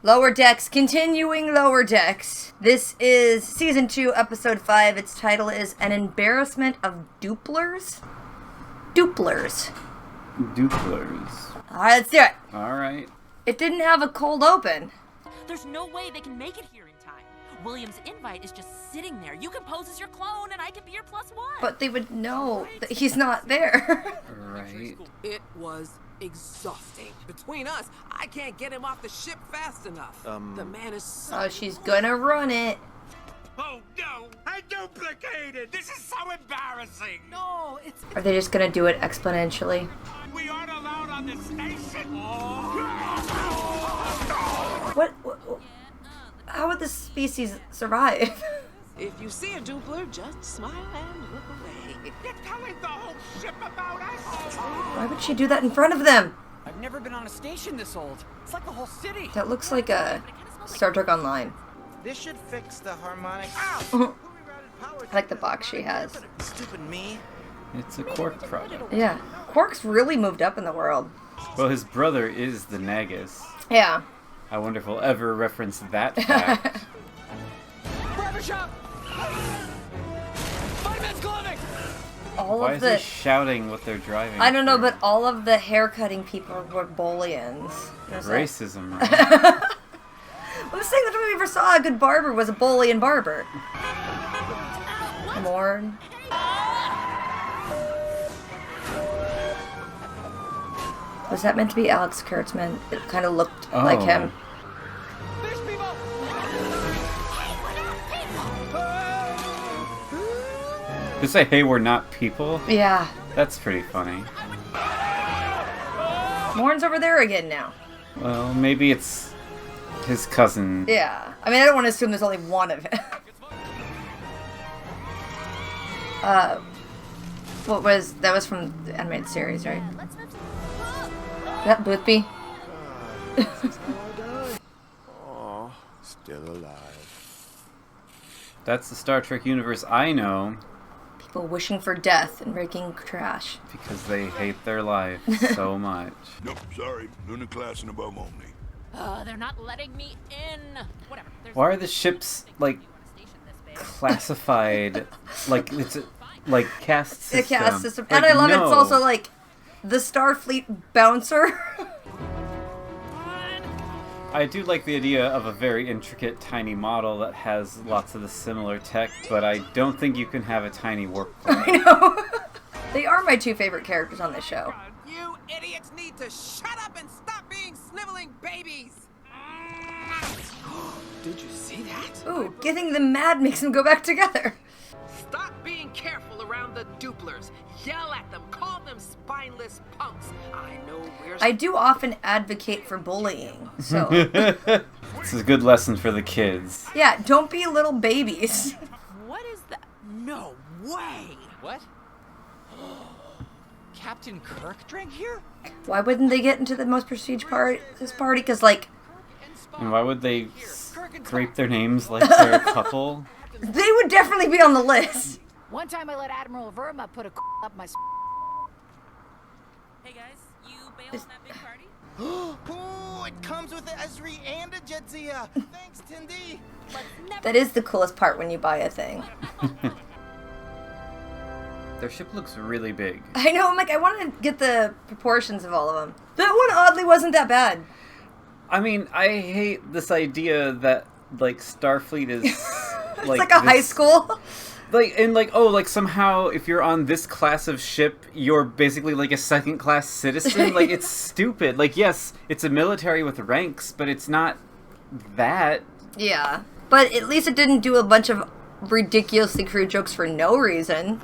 Lower Decks, continuing Lower Decks. This is Season 2, Episode 5. Its title is An Embarrassment of Duplers? Duplers. Alright, let's do it. Alright. It didn't have a cold open. There's no way they can make it here in time. William's invite is just sitting there. You can pose as your clone and I can be your +1. But they would know that he's not there. Right. It was exhausting. Between us, I can't get him off the ship fast enough. The man is so... Oh, she's gonna run it. Oh no! I duplicated! This is so embarrassing! No, it's... Are they just gonna do it exponentially? We aren't allowed on the station! What? How would this species survive? If you see a dupler, just smile and look away. You're telling the whole ship about us? Why would she do that in front of them? I've never been on a station this old. It's like the whole city. That looks like a Star Trek Online. This should fix the harmonic. I like the box she has. Stupid me. It's a Quark product. Yeah. Quark's really moved up in the world. Well, his brother is the Nagus. Yeah. I wonder if we'll ever reference that fact. Barbershop! Fireman's clothing! Why is he shouting what they're driving? I don't know, through? but all of the haircutting people were Bolians. Racism, right? I'm just saying that if we ever saw a good barber was a Bolian barber. Morn. Was that meant to be Alex Kurtzman? It kind of looked like him. Fish people! To say, hey, we're not people? Yeah. That's pretty funny. Morn's over there again now. Well, maybe it's his cousin. Yeah. I mean, I don't want to assume there's only one of it. That was from the animated series, right? Is that Boothby? Aw, still alive. That's the Star Trek universe I know. People wishing for death and raking trash. Because they hate their life so much. Nope, sorry. Lunar class and above only. They're not letting me in. Whatever. Why are the ships, like, classified like it's like caste system? The caste system. Like, And I love no. it's also like the Starfleet bouncer. I do like the idea of a very intricate, tiny model that has lots of the similar tech, but I don't think you can have a tiny warp core. I know. They are my two favorite characters on this show. You idiots need to shut up and stop being sniveling babies! Did you see that? Ooh, getting them mad makes them go back together. Stop being careful around the duplers. Yell at them. Call them spineless punks. I know we're... I do often advocate for bullying, so... This is a good lesson for the kids. Yeah, don't be little babies. What is that? No way! What? Captain Kirk drank here? Why wouldn't they get into the most prestige this party? Because, like, And why would they scrape their names like they're a couple? they would definitely be on the list. One time I let Admiral Verma put a up my... Hey guys, you bailed on that big party? Ooh, it comes with the Esri and a Jedzia. Thanks, Tindy. That is the coolest part when you buy a thing. Their ship looks really big. I know, I'm like, I want to get the proportions of all of them. That one oddly wasn't that bad. I mean, I hate this idea that, like, Starfleet is It's like a high school. Like, and like, oh, like somehow if you're on this class of ship, you're basically like a second-class citizen. Like, it's stupid. Like, yes, it's a military with ranks, but it's not that. Yeah. But at least it didn't do a bunch of ridiculously crude jokes for no reason.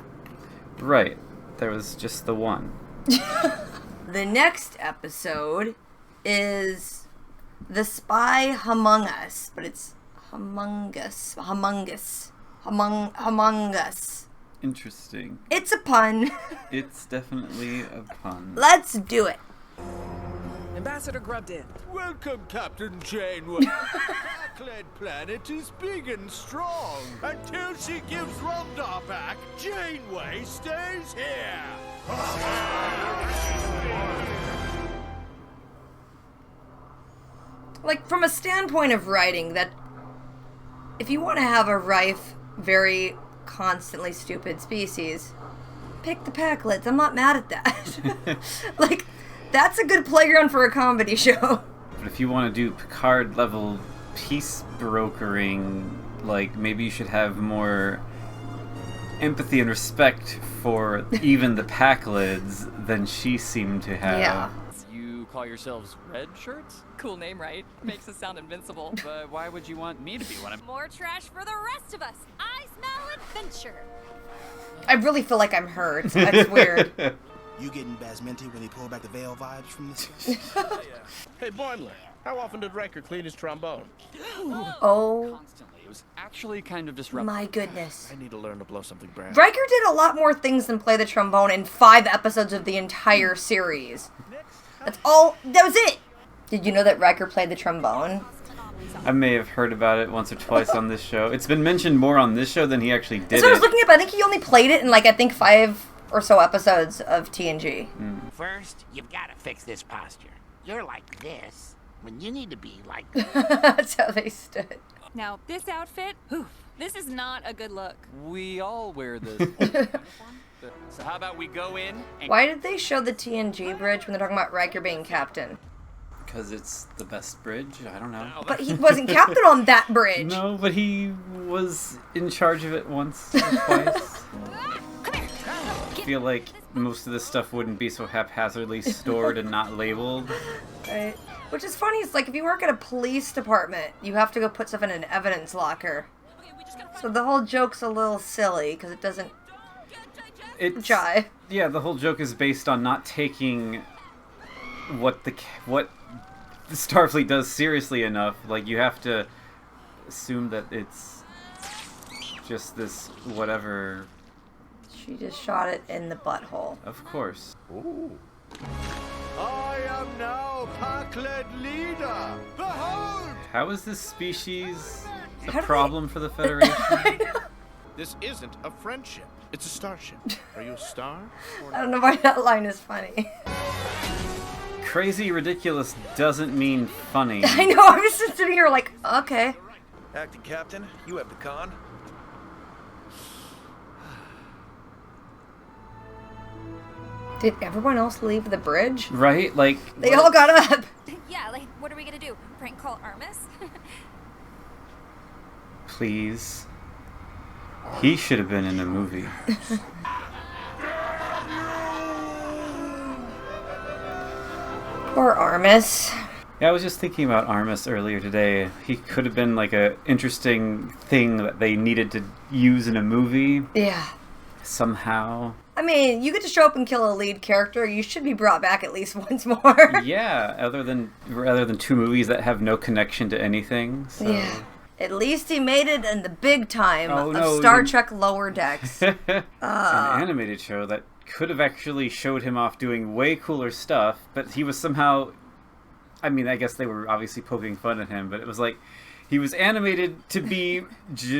Right. There was just the one. The next episode is The Spy Among Us, but it's Among Us. Interesting. It's a pun. It's definitely a pun. Let's do it. Ambassador Grubdin. Welcome, Captain Janeway. Black-led planet is big and strong. Until she gives Rondar back, Janeway stays here. Like, from a standpoint of writing, that if you want to have a rife, very constantly stupid species, pick the Packlets. I'm not mad at that. Like, that's a good playground for a comedy show. But if you want to do Picard-level peace brokering, like, maybe you should have more empathy and respect for even the Packlets than she seemed to have. Yeah. You call yourselves Red Shirts? Cool name, right? Makes us sound invincible. But why would you want me to be one of them? More trash for the rest of us. I smell adventure. I really feel like I'm hurt. That's weird. You getting Basmenti when they pull back the veil vibes from this? Hey, Boimler, how often did Riker clean his trombone? Oh. Constantly. It was actually kind of disruptive. My goodness. I need to learn to blow something brand. Riker did a lot more things than play the trombone in 5 episodes of the entire series. That's all. That was it. Did you know that Riker played the trombone? I may have heard about it once or twice on this show. It's been mentioned more on this show than he actually did. That's what I was looking up. I think he only played it in, like, I think 5 or so episodes of TNG. First, you've got to fix this posture. You're like this when you need to be like That's how they stood. Now, this outfit, this is not a good look. We all wear this. So how about we go in and... Why did they show the TNG bridge when they're talking about Riker being captain? Because it's the best bridge? I don't know. But he wasn't captain on that bridge. No, but he was in charge of it once or twice. I feel like most of this stuff wouldn't be so haphazardly stored and not labeled. Right. Which is funny, it's like if you work at a police department, you have to go put stuff in an evidence locker. So the whole joke's a little silly, because it doesn't jive. Yeah, the whole joke is based on not taking what the Starfleet does seriously enough. Like, you have to assume that it's just this whatever. She just shot it in the butthole. Of course. Ooh. I am now Packlet leader. Behold! How is this species a problem for the Federation? This isn't a friendship. It's a starship. Are you a star? I don't know why that line is funny. Crazy ridiculous doesn't mean funny. I know, I'm just sitting here like, okay. Acting captain, you have the con. Did everyone else leave the bridge? Right? Like... They all got up. Yeah, like, what are we gonna do? Prank call Armis? Please. He should have been in a movie. Poor Armis. Yeah, I was just thinking about Armis earlier today. He could have been like a interesting thing that they needed to use in a movie. Yeah. Somehow. I mean, you get to show up and kill a lead character, you should be brought back at least once more. Yeah, rather than 2 movies that have no connection to anything. So. Yeah. At least he made it in the big time of no, Star Trek Lower Decks. An animated show that could have actually showed him off doing way cooler stuff, but he was somehow... I mean, I guess they were obviously poking fun at him, but it was like... He was animated to be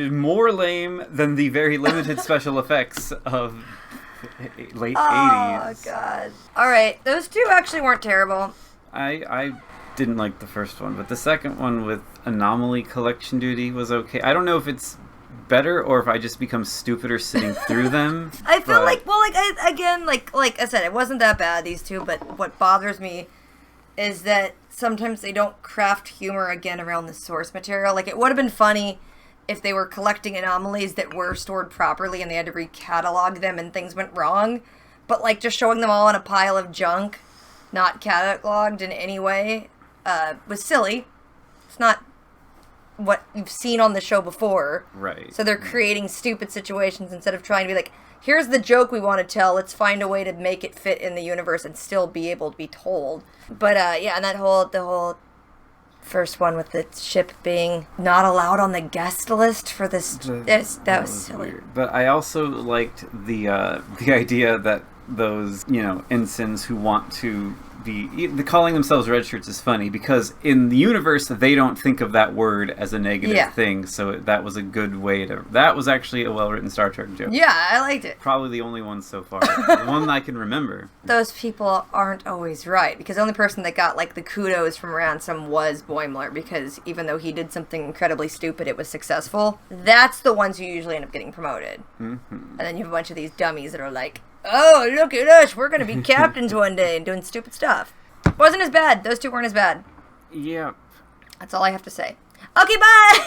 more lame than the very limited special effects of late 80s. Oh, God. Alright, those 2 actually weren't terrible. I didn't like the first one, but the second one with Anomaly Collection Duty was okay. I don't know if it's better or if I just become stupider sitting through them. I feel like, well, like, like I said, it wasn't that bad, these 2, but what bothers me is that sometimes they don't craft humor again around the source material. Like, it would have been funny if they were collecting anomalies that were stored properly and they had to recatalog them and things went wrong. But, like, just showing them all in a pile of junk, not cataloged in any way, was silly. It's not what you've seen on the show before. Right. So they're creating stupid situations instead of trying to be like, here's the joke we want to tell, let's find a way to make it fit in the universe and still be able to be told. But, yeah, and the whole first one with the ship being not allowed on the guest list for that was silly. Weird. But I also liked the idea that those, ensigns who want to be... Calling themselves red shirts is funny, because in the universe, they don't think of that word as a negative thing, so that was a good way to... That was actually a well-written Star Trek joke. Yeah, I liked it. Probably the only one so far. The one I can remember. Those people aren't always right, because the only person that got, the kudos from Ransom was Boimler, because even though he did something incredibly stupid, it was successful. That's the ones who usually end up getting promoted. Mm-hmm. And then you have a bunch of these dummies that are like, oh, look at us, we're going to be captains one day and doing stupid stuff. Wasn't as bad. Those two weren't as bad. Yep. That's all I have to say. Okay, bye!